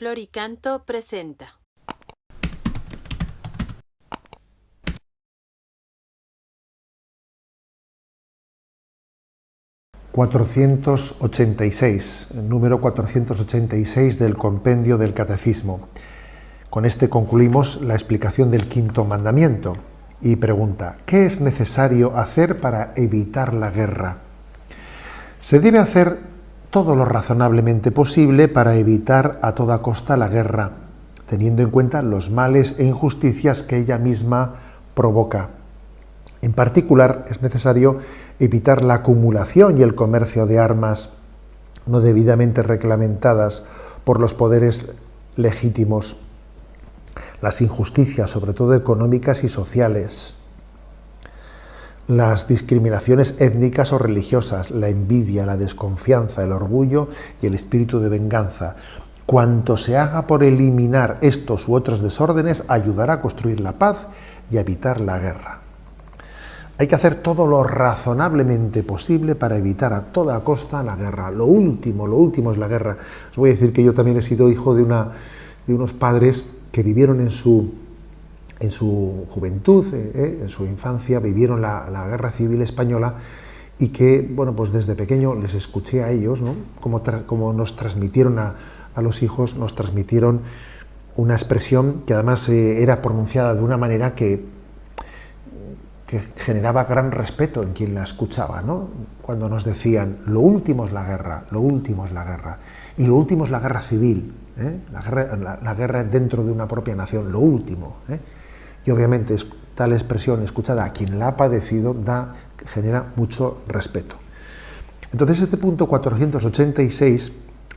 Floricanto presenta. Número 486 del Compendio del Catecismo. Con este concluimos la explicación del quinto mandamiento y pregunta: ¿qué es necesario hacer para evitar la guerra? Se debe hacer todo lo razonablemente posible para evitar a toda costa la guerra, teniendo en cuenta los males e injusticias que ella misma provoca. En particular, es necesario evitar la acumulación y el comercio de armas no debidamente reglamentadas por los poderes legítimos, las injusticias, sobre todo económicas y sociales, las discriminaciones étnicas o religiosas, la envidia, la desconfianza, el orgullo y el espíritu de venganza. Cuanto se haga por eliminar estos u otros desórdenes, ayudará a construir la paz y a evitar la guerra. Hay que hacer todo lo razonablemente posible para evitar a toda costa la guerra. Lo último es la guerra. Os voy a decir que yo también he sido hijo de unos padres que vivieron en su juventud, en su infancia, vivieron la Guerra Civil Española y que, bueno, pues desde pequeño les escuché a ellos, ¿no? Como nos transmitieron a los hijos, nos transmitieron una expresión que además era pronunciada de una manera que generaba gran respeto en quien la escuchaba, ¿no? Cuando nos decían: lo último es la guerra, lo último es la guerra, y lo último es la guerra civil, la guerra dentro de una propia nación, lo último. Y obviamente tal expresión escuchada a quien la ha padecido genera mucho respeto. Entonces este punto 486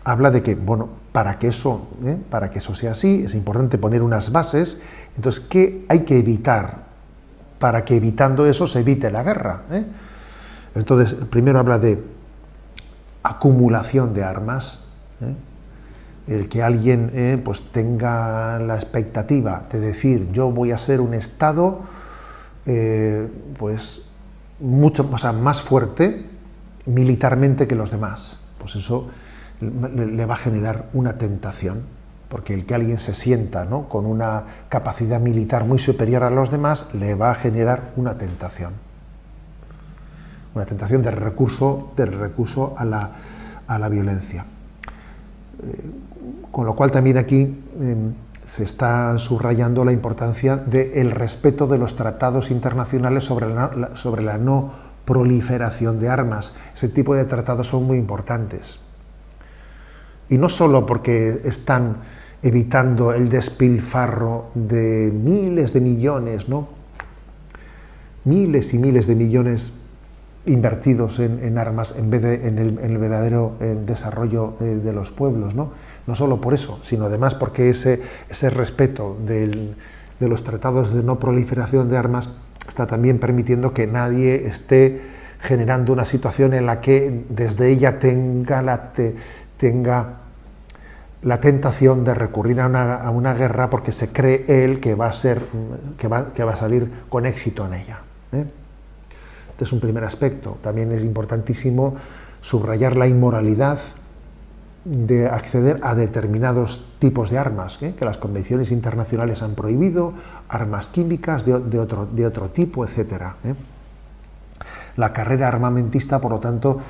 habla de que, bueno, para que eso sea así, es importante poner unas bases. Entonces, ¿qué hay que evitar para que evitando eso se evite la guerra? Entonces, primero habla de acumulación de armas, el que alguien pues tenga la expectativa de decir: yo voy a ser un Estado pues mucho, o sea, más fuerte militarmente que los demás. Pues eso le va a generar una tentación, porque el que alguien se sienta, ¿no?, con una capacidad militar muy superior a los demás, le va a generar una tentación de recurso a la violencia. Con lo cual también aquí se está subrayando la importancia del respeto de los tratados internacionales sobre la no proliferación de armas. Ese tipo de tratados son muy importantes. Y no solo porque están evitando el despilfarro de miles de millones, ¿no?, miles y miles de millones invertidos en armas en vez de en el verdadero desarrollo de los pueblos, ¿no? No solo por eso, sino además porque ese respeto de los tratados de no proliferación de armas está también permitiendo que nadie esté generando una situación en la que desde ella tenga la tentación de recurrir a una guerra porque se cree él que va a salir con éxito en ella. Este es un primer aspecto. También es importantísimo subrayar la inmoralidad de acceder a determinados tipos de armas, que las convenciones internacionales han prohibido, armas químicas de otro tipo, etc. La carrera armamentista, por lo tanto,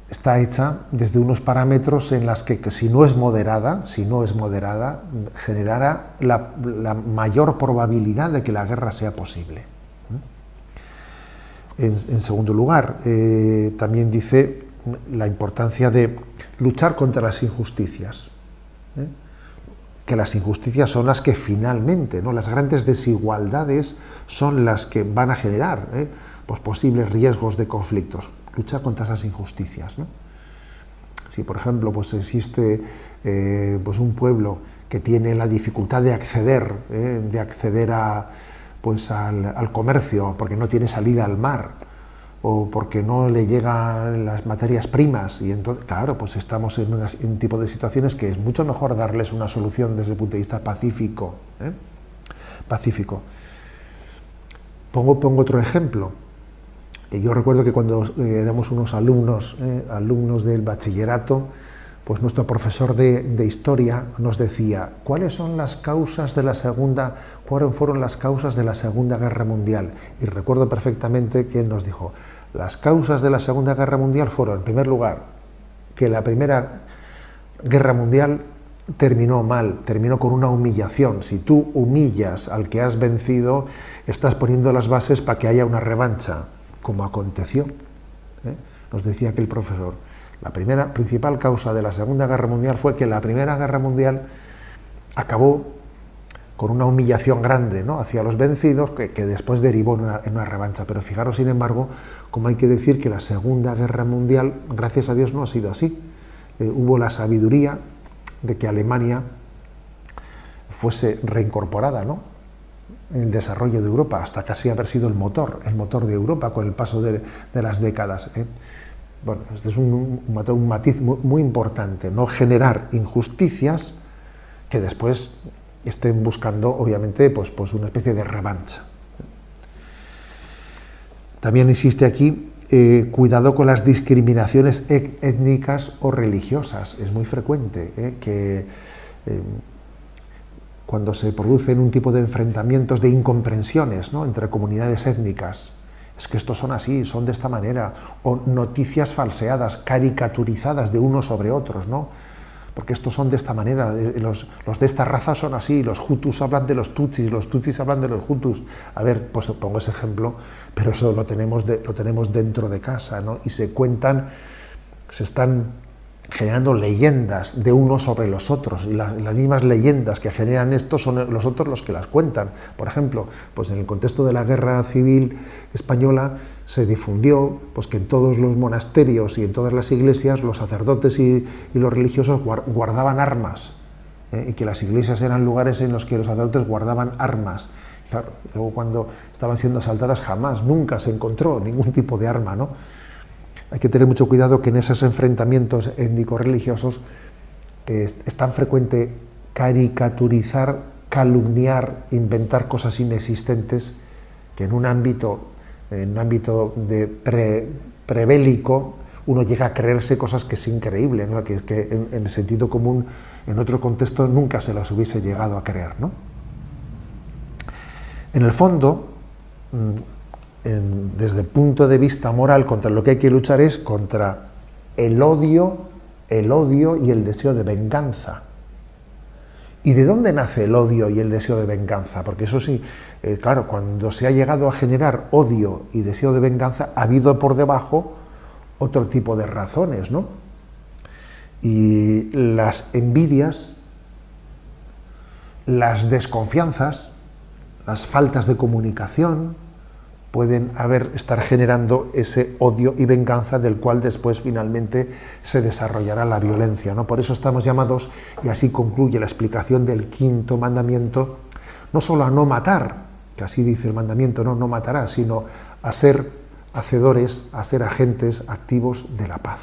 está hecha desde unos parámetros en las que si no es moderada, generará la mayor probabilidad de que la guerra sea posible. En segundo lugar, también dice la importancia de luchar contra las injusticias, que las injusticias son las que finalmente, ¿no?, las grandes desigualdades son las que van a generar pues posibles riesgos de conflictos. Luchar contra esas injusticias, ¿no? Si, por ejemplo, pues existe pues un pueblo que tiene la dificultad de acceder al comercio porque no tiene salida al mar o porque no le llegan las materias primas, y entonces, claro, pues estamos en un tipo de situaciones que es mucho mejor darles una solución desde el punto de vista pacífico. Pongo otro ejemplo. Yo recuerdo que cuando éramos unos alumnos del bachillerato, pues nuestro profesor de historia nos decía, ¿cuáles fueron las causas de la Segunda Guerra Mundial? Y recuerdo perfectamente que él nos dijo, las causas de la Segunda Guerra Mundial fueron, en primer lugar, que la Primera Guerra Mundial terminó mal, terminó con una humillación. Si tú humillas al que has vencido, estás poniendo las bases para que haya una revancha, como aconteció. Nos decía aquel profesor. La principal causa de la Segunda Guerra Mundial fue que la Primera Guerra Mundial acabó con una humillación grande, ¿no?, hacia los vencidos, que después derivó en una revancha. Pero fijaros, sin embargo, como hay que decir que la Segunda Guerra Mundial, gracias a Dios, no ha sido así. Hubo la sabiduría de que Alemania fuese reincorporada, ¿no?, en el desarrollo de Europa, hasta casi haber sido el motor de Europa con el paso de las décadas. Bueno, este es un matiz muy importante, no generar injusticias que después estén buscando, obviamente, pues una especie de revancha. También existe aquí cuidado con las discriminaciones étnicas o religiosas. Es muy frecuente que cuando se producen un tipo de enfrentamientos, de incomprensiones, ¿no?, entre comunidades étnicas, es que estos son así, son de esta manera, o noticias falseadas, caricaturizadas de unos sobre otros, ¿no?, porque estos son de esta manera, los de esta raza son así, los hutus hablan de los tutsis, los tutsis hablan de los hutus. A ver, pues pongo ese ejemplo, pero eso lo tenemos dentro de casa, ¿no? Y se están generando leyendas de unos sobre los otros, y las mismas leyendas que generan esto son los otros los que las cuentan. Por ejemplo, pues en el contexto de la Guerra Civil Española se difundió pues que en todos los monasterios y en todas las iglesias los sacerdotes y los religiosos guardaban armas, y que las iglesias eran lugares en los que los sacerdotes guardaban armas. Claro, luego cuando estaban siendo asaltadas nunca se encontró ningún tipo de arma, ¿no? Hay que tener mucho cuidado que en esos enfrentamientos étnico-religiosos es tan frecuente caricaturizar, calumniar, inventar cosas inexistentes, que en un ámbito de prebélico uno llega a creerse cosas que es increíble, ¿no?, que en el sentido común, en otro contexto, nunca se las hubiese llegado a creer, ¿no? En el fondo, desde el punto de vista moral, contra lo que hay que luchar es contra el odio y el deseo de venganza. ¿Y de dónde nace el odio y el deseo de venganza? Porque eso sí, claro, cuando se ha llegado a generar odio y deseo de venganza, ha habido por debajo otro tipo de razones, ¿no? Y las envidias, las desconfianzas, las faltas de comunicación pueden estar generando ese odio y venganza del cual después finalmente se desarrollará la violencia, ¿no? Por eso estamos llamados, y así concluye la explicación del quinto mandamiento, no solo a no matar, que así dice el mandamiento, no matarás, sino a ser hacedores, a ser agentes activos de la paz.